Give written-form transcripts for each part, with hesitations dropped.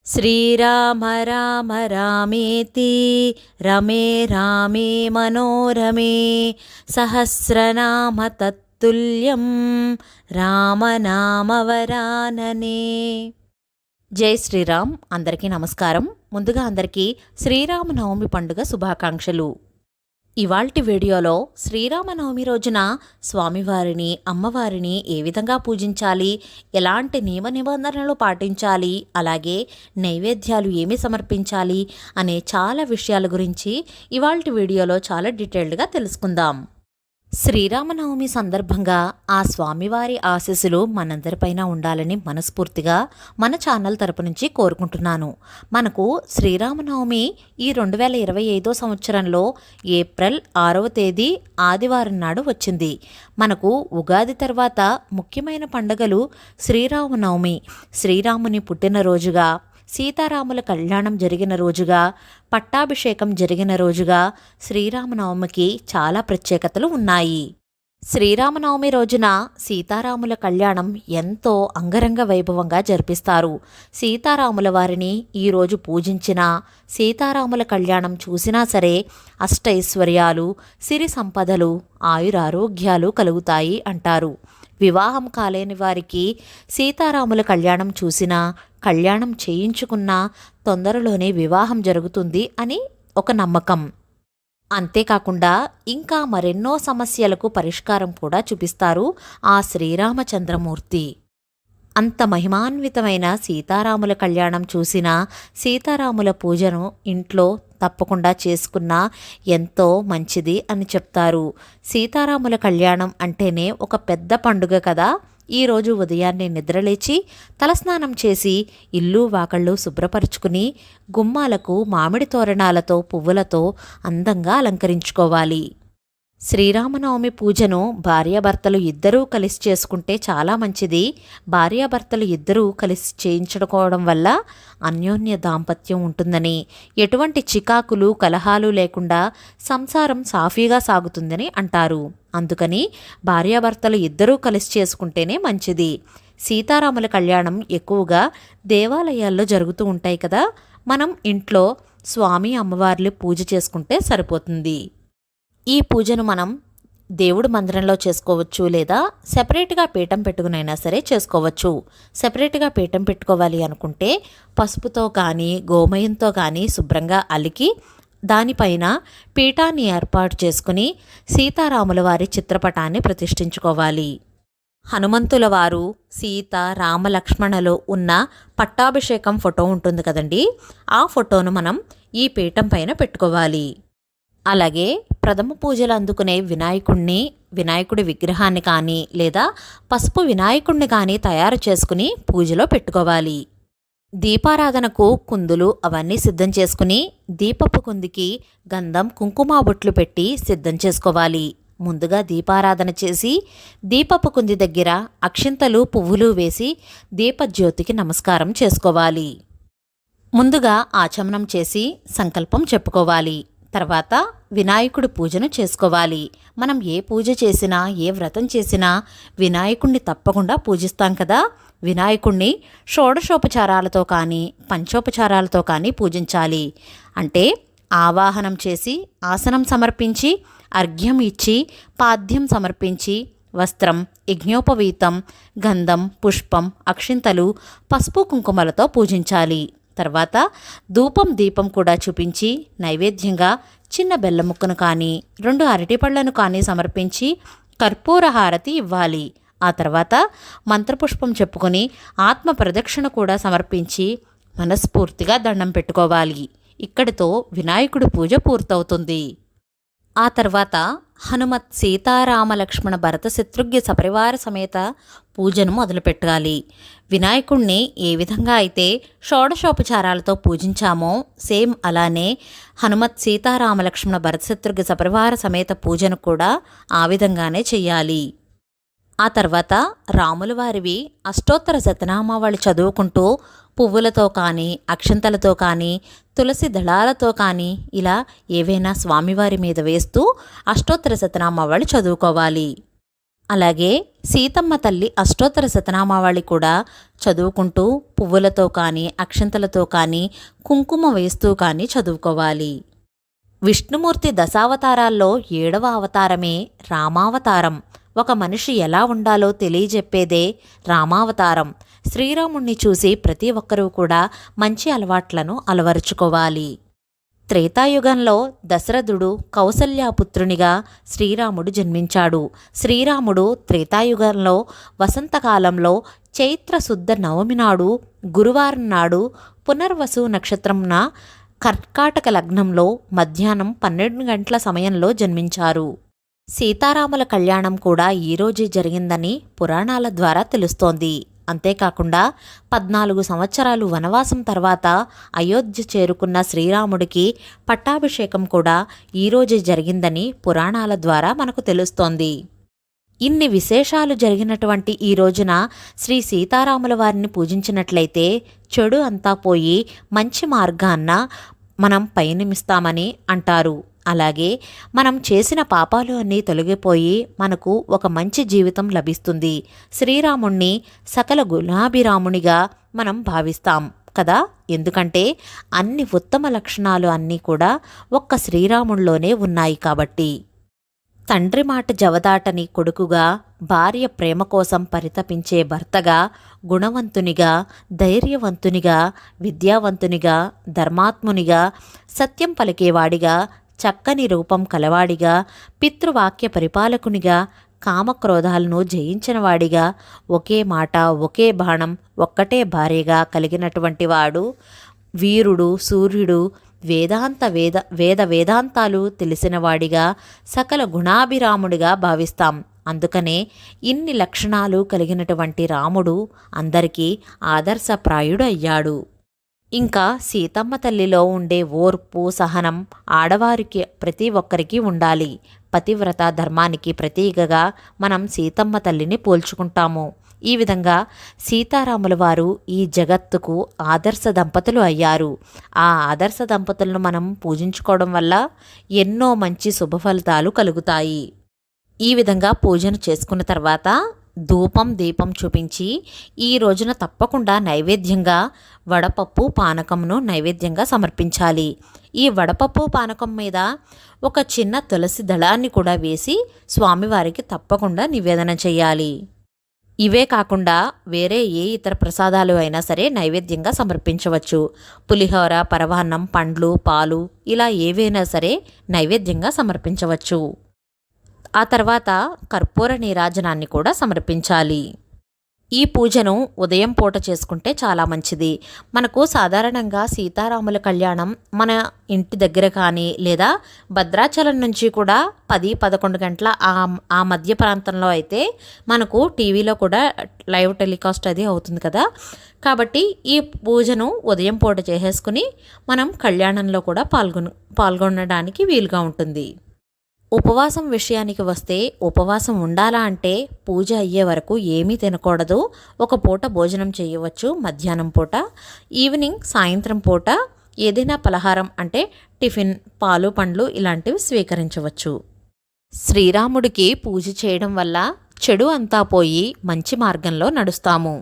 శ్రీరామ రామ రామేతి రమే రామే మనోరమే సహస్రనామ తత్తుల్యం రామనామవరాననే. జై శ్రీరామ్. అందరికీ నమస్కారం. ముందుగా అందరికీ శ్రీరామనవమి పండుగ శుభాకాంక్షలు. ఇవాల్టి వీడియోలో శ్రీరామనవమి రోజున స్వామివారిని అమ్మవారిని ఏ విధంగా పూజించాలి, ఎలాంటి నియమ నిబంధనలు పాటించాలి, అలాగే నైవేద్యాలు ఏమి సమర్పించాలి అనే చాలా విషయాల గురించి ఇవాల్టి వీడియోలో చాలా డీటెయిల్డ్గా తెలుసుకుందాం. శ్రీరామనవమి సందర్భంగా ఆ స్వామివారి ఆశీస్సులు మనందరిపైన ఉండాలని మనస్ఫూర్తిగా మన ఛానల్ తరపు నుంచి కోరుకుంటున్నాను. మనకు శ్రీరామనవమి ఈ 2025 సంవత్సరంలో ఏప్రిల్ 6వ తేదీ ఆదివారం నాడు వచ్చింది. మనకు ఉగాది తర్వాత ముఖ్యమైన పండుగలు శ్రీరామనవమి, శ్రీరాముని పుట్టినరోజుగా, సీతారాముల కళ్యాణం జరిగిన రోజుగా, పట్టాభిషేకం జరిగిన రోజుగా శ్రీరామనవమికి చాలా ప్రత్యేకతలు ఉన్నాయి. శ్రీరామనవమి రోజున సీతారాముల కళ్యాణం ఎంతో అంగరంగ వైభవంగా జరిపిస్తారు. సీతారాముల వారిని ఈరోజు పూజించినా, సీతారాముల కళ్యాణం చూసినా సరే అష్టైశ్వర్యాలు, సిరి సంపదలు, ఆయురారోగ్యాలు కలుగుతాయి అంటారు. వివాహం కాలేని వారికి సీతారాముల కళ్యాణం చూసినా, కళ్యాణం చేయించుకున్నా తొందరలోనే వివాహం జరుగుతుంది అని ఒక నమ్మకం. అంతేకాకుండా ఇంకా మరెన్నో సమస్యలకు పరిష్కారం కూడా చూపిస్తారు ఆ శ్రీరామచంద్రమూర్తి. అంత మహిమాన్వితమైన సీతారాముల కళ్యాణం చూసిన, సీతారాముల పూజను ఇంట్లో తప్పకుండా చేసుకున్నా ఎంతో మంచిది అని చెప్తారు. సీతారాముల కళ్యాణం అంటేనే ఒక పెద్ద పండుగ కదా. ఈరోజు ఉదయాన్నే నిద్రలేచి తలస్నానం చేసి ఇల్లు వాకళ్ళు శుభ్రపరుచుకుని గుమ్మాలకు మామిడి తోరణాలతో పువ్వులతో అందంగా అలంకరించుకోవాలి. శ్రీరామనవమి పూజను భార్యాభర్తలు ఇద్దరూ కలిసి చేసుకుంటే చాలా మంచిది. భార్యాభర్తలు ఇద్దరూ కలిసి చేయించుకోవడం వల్ల అన్యోన్య దాంపత్యం ఉంటుందని, ఎటువంటి చికాకులు కలహాలు లేకుండా సంసారం సాఫీగా సాగుతుందని అంటారు. అందుకని భార్యాభర్తలు ఇద్దరూ కలిసి చేసుకుంటేనే మంచిది. సీతారాముల కళ్యాణం ఎక్కువగా దేవాలయాల్లో జరుగుతూ ఉంటాయి కదా. మనం ఇంట్లో స్వామి అమ్మవార్లు పూజ చేసుకుంటే సరిపోతుంది. ఈ పూజను మనం దేవుడి మందిరంలో చేసుకోవచ్చు, లేదా సెపరేట్గా పీఠం పెట్టుకునైనా సరే చేసుకోవచ్చు. సెపరేట్గా పీఠం పెట్టుకోవాలి అనుకుంటే పసుపుతో కానీ గోమయంతో కానీ శుభ్రంగా అలికి దానిపైన పీఠాన్ని ఏర్పాటు చేసుకుని సీతారాముల వారి చిత్రపటాన్ని ప్రతిష్ఠించుకోవాలి. హనుమంతుల వారు, సీత, రామలక్ష్మణులు ఉన్న పట్టాభిషేకం ఫోటో ఉంటుంది కదండి, ఆ ఫోటోను మనం ఈ పీఠం పైన పెట్టుకోవాలి. అలాగే ప్రథమ పూజలు అందుకునే వినాయకుడి విగ్రహాన్ని కానీ లేదా పసుపు వినాయకుడిని కానీ తయారు చేసుకుని పూజలో పెట్టుకోవాలి. దీపారాధనకు కుందులు అవన్నీ సిద్ధం చేసుకుని దీపపు కుందికి గంధం కుంకుమ బొట్లు పెట్టి సిద్ధం చేసుకోవాలి. ముందుగా దీపారాధన చేసి దీపపు కుంది దగ్గర అక్షింతలు పువ్వులు వేసి దీపజ్యోతికి నమస్కారం చేసుకోవాలి. ముందుగా ఆచమనం చేసి సంకల్పం చెప్పుకోవాలి. తర్వాత వినాయకుడి పూజను చేసుకోవాలి. మనం ఏ పూజ చేసినా, ఏ వ్రతం చేసినా వినాయకుడిని తప్పకుండా పూజిస్తాం కదా. వినాయకుడిని షోడశోపచారాలతో కానీ పంచోపచారాలతో కానీ పూజించాలి. అంటే ఆవాహనం చేసి ఆసనం సమర్పించి అర్ఘ్యం ఇచ్చి పాద్యం సమర్పించి వస్త్రం, యజ్ఞోపవీతం, గంధం, పుష్పం, అక్షింతలు, పసుపు కుంకుమలతో పూజించాలి. తర్వాత ధూపం దీపం కూడా చూపించి నైవేద్యంగా చిన్న బెల్లం ముక్కను కానీ 2 అరటిపళ్లను కానీ సమర్పించి కర్పూర హారతి ఇవ్వాలి. ఆ తర్వాత మంత్రపుష్పం చెప్పుకొని ఆత్మ ప్రదక్షిణ కూడా సమర్పించి మనస్ఫూర్తిగా దండం పెట్టుకోవాలి. ఇక్కడితో వినాయకుడి పూజ పూర్తవుతుంది. ఆ తర్వాత హనుమత్, సీతారామ లక్ష్మణ భరత శత్రుఘ్న సపరివార సమేత పూజను మొదలుపెట్టాలి. వినాయకుణ్ణి ఏ విధంగా అయితే షోడశోపచారాలతో పూజించామో సేమ్ అలానే హనుమత్, సీతారామ లక్ష్మణ భరత శత్రుఘ్న సపరివార సమేత పూజను కూడా ఆ విధంగానే చెయ్యాలి. ఆ తర్వాత రాముల వారివి అష్టోత్తర శతనామావళి చదువుకుంటూ పువ్వులతో కానీ అక్షంతలతో కానీ తులసి దళాలతో కానీ ఇలా ఏవైనా స్వామివారి మీద వేస్తూ అష్టోత్తర శతనామావళి చదువుకోవాలి. అలాగే సీతమ్మ తల్లి అష్టోత్తర శతనామావళి కూడా చదువుకుంటూ పువ్వులతో కానీ అక్షంతలతో కానీ కుంకుమ వేస్తూ కానీ చదువుకోవాలి. విష్ణుమూర్తి దశావతారాల్లో 7వ అవతారమే రామావతారం. ఒక మనిషి ఎలా ఉండాలో తెలియజెప్పేదే రామావతారం. శ్రీరాముణ్ణి చూసి ప్రతి ఒక్కరూ కూడా మంచి అలవాట్లను అలవరుచుకోవాలి. త్రేతాయుగంలో దశరథుడు కౌసల్యాపుత్రునిగా శ్రీరాముడు జన్మించాడు. శ్రీరాముడు త్రేతాయుగంలో వసంతకాలంలో చైత్రశుద్ధ నవమి నాడు గురువారం నాడు పునర్వసు నక్షత్రంన కర్కాటక లగ్నంలో మధ్యాహ్నం 12 గంటల సమయంలో జన్మించారు. సీతారాముల కళ్యాణం కూడా ఈరోజే జరిగిందని పురాణాల ద్వారా తెలుస్తోంది. అంతేకాకుండా 14 సంవత్సరాలు వనవాసం తర్వాత అయోధ్య చేరుకున్న శ్రీరాముడికి పట్టాభిషేకం కూడా ఈరోజే జరిగిందని పురాణాల ద్వారా మనకు తెలుస్తోంది. ఇన్ని విశేషాలు జరిగినటువంటి ఈ రోజున శ్రీ సీతారాముల వారిని పూజించినట్లయితే చెడు అంతా పోయి మంచి మార్గాన్న మనం పయనిస్తామని అంటారు. అలాగే మనం చేసిన పాపాలు అన్నీ తొలగిపోయి మనకు ఒక మంచి జీవితం లభిస్తుంది. శ్రీరాముణ్ణి సకల గుణాభిరామునిగా మనం భావిస్తాం కదా. ఎందుకంటే అన్ని ఉత్తమ లక్షణాలు అన్నీ కూడా ఒక్క శ్రీరాముల్లోనే ఉన్నాయి కాబట్టి. తండ్రి మాట జవదాటని కొడుకుగా, భార్య ప్రేమ కోసం పరితపించే భర్తగా, గుణవంతునిగా, ధైర్యవంతునిగా, విద్యావంతునిగా, ధర్మాత్మునిగా, సత్యం పలికేవాడిగా, చక్కని రూపం కలవాడిగా, పితృవాక్య పరిపాలకునిగా, కామక్రోధాలను జయించినవాడిగా, ఒకే మాట ఒకే బాణం ఒక్కటే భార్యగా కలిగినటువంటి వాడు వీరుడు, సూర్యుడు, వేదాంతాలు తెలిసినవాడిగా, సకల గుణాభిరాముడిగా భావిస్తాం. అందుకనే ఇన్ని లక్షణాలు కలిగినటువంటి రాముడు అందరికీ ఆదర్శప్రాయుడు అయ్యాడు. ఇంకా సీతమ్మ తల్లిలో ఉండే ఓర్పు, సహనం ఆడవారికి ప్రతి ఒక్కరికి ఉండాలి. పతివ్రత ధర్మానికి ప్రతీకగా మనం సీతమ్మ తల్లిని పోల్చుకుంటాము. ఈ విధంగా సీతారాముల వారు ఈ జగత్తుకు ఆదర్శ దంపతులు అయ్యారు. ఆ ఆదర్శ దంపతులను మనం పూజించుకోవడం వల్ల ఎన్నో మంచి శుభఫలితాలు కలుగుతాయి. ఈ విధంగా పూజను చేసుకున్న తర్వాత ధూపం దీపం చూపించి ఈ రోజున తప్పకుండా నైవేద్యంగా వడపప్పు పానకంను నైవేద్యంగా సమర్పించాలి. ఈ వడపప్పు పానకం మీద ఒక చిన్న తులసి దళాన్ని కూడా వేసి స్వామివారికి తప్పకుండా నివేదన చేయాలి. ఇవే కాకుండా వేరే ఏ ఇతర ప్రసాదాలు అయినా సరే నైవేద్యంగా సమర్పించవచ్చు. పులిహోర, పరవాన్నం, పండ్లు, పాలు ఇలా ఏవైనా సరే నైవేద్యంగా సమర్పించవచ్చు. ఆ తర్వాత కర్పూర నీరాజనాన్ని కూడా సమర్పించాలి. ఈ పూజను ఉదయం పూట చేసుకుంటే చాలా మంచిది. మనకు సాధారణంగా సీతారాముల కళ్యాణం మన ఇంటి దగ్గర కానీ లేదా భద్రాచలం నుంచి కూడా 10-11 గంటల ఆ మధ్య ప్రాంతంలో అయితే మనకు టీవీలో కూడా లైవ్ టెలికాస్ట్ అది అవుతుంది కదా. కాబట్టి ఈ పూజను ఉదయం పూట చేసేసుకుని మనం కళ్యాణంలో కూడా పాల్గొనడానికి వీలుగా ఉంటుంది. ఉపవాసం విషయానికి వస్తే ఉపవాసం ఉండాలా అంటే పూజ అయ్యే వరకు ఏమీ తినకూడదు. ఒక పూట భోజనం చేయవచ్చు మధ్యాహ్నం పూట. ఈవినింగ్ సాయంత్రం పూట ఏదైనా పలహారం అంటే టిఫిన్, పాలు, పండ్లు ఇలాంటివి స్వీకరించవచ్చు. శ్రీరాముడికి పూజ చేయడం వల్ల చెడు అంతా పోయి మంచి మార్గంలో నడుస్తాము.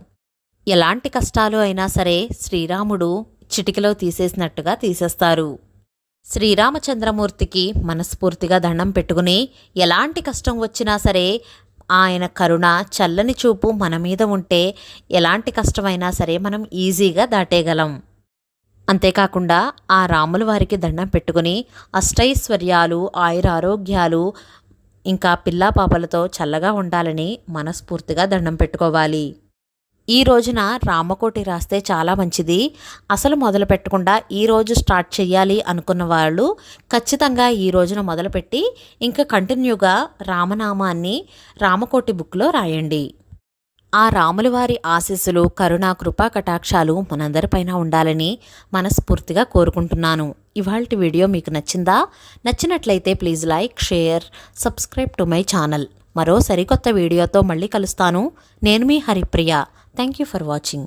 ఎలాంటి కష్టాలు అయినా సరే శ్రీరాముడు చిటికలో తీసేసినట్టుగా తీసేస్తారు. శ్రీరామచంద్రమూర్తికి మనస్ఫూర్తిగా దండం పెట్టుకుని ఎలాంటి కష్టం వచ్చినా సరే ఆయన కరుణ, చల్లని చూపు మన మీద ఉంటే ఎలాంటి కష్టమైనా సరే మనం ఈజీగా దాటేయగలం. అంతేకాకుండా ఆ రాముల వారికి దండం పెట్టుకుని అష్టైశ్వర్యాలు, ఆయురారోగ్యాలు ఇంకా పిల్లా పాపలతో చల్లగా ఉండాలని మనస్ఫూర్తిగా దండం పెట్టుకోవాలి. ఈ రోజున రామకోటి రాస్తే చాలా మంచిది. అసలు మొదలు పెట్టకుండా ఈరోజు స్టార్ట్ చేయాలి అనుకున్న వాళ్ళు ఖచ్చితంగా ఈ రోజున మొదలుపెట్టి ఇంకా కంటిన్యూగా రామనామాన్ని రామకోటి బుక్లో రాయండి. ఆ రాముల వారి ఆశీస్సులు, కరుణ, కృపా కటాక్షాలు మనందరిపైన ఉండాలని మనస్ఫూర్తిగా కోరుకుంటున్నాను. ఇవాల్టి వీడియో మీకు నచ్చిందా? నచ్చినట్లయితే please like, share, subscribe to my channel. మరో సరికొత్త వీడియోతో మళ్ళీ కలుస్తాను. నేను మీ Haripriya. Thank you for watching.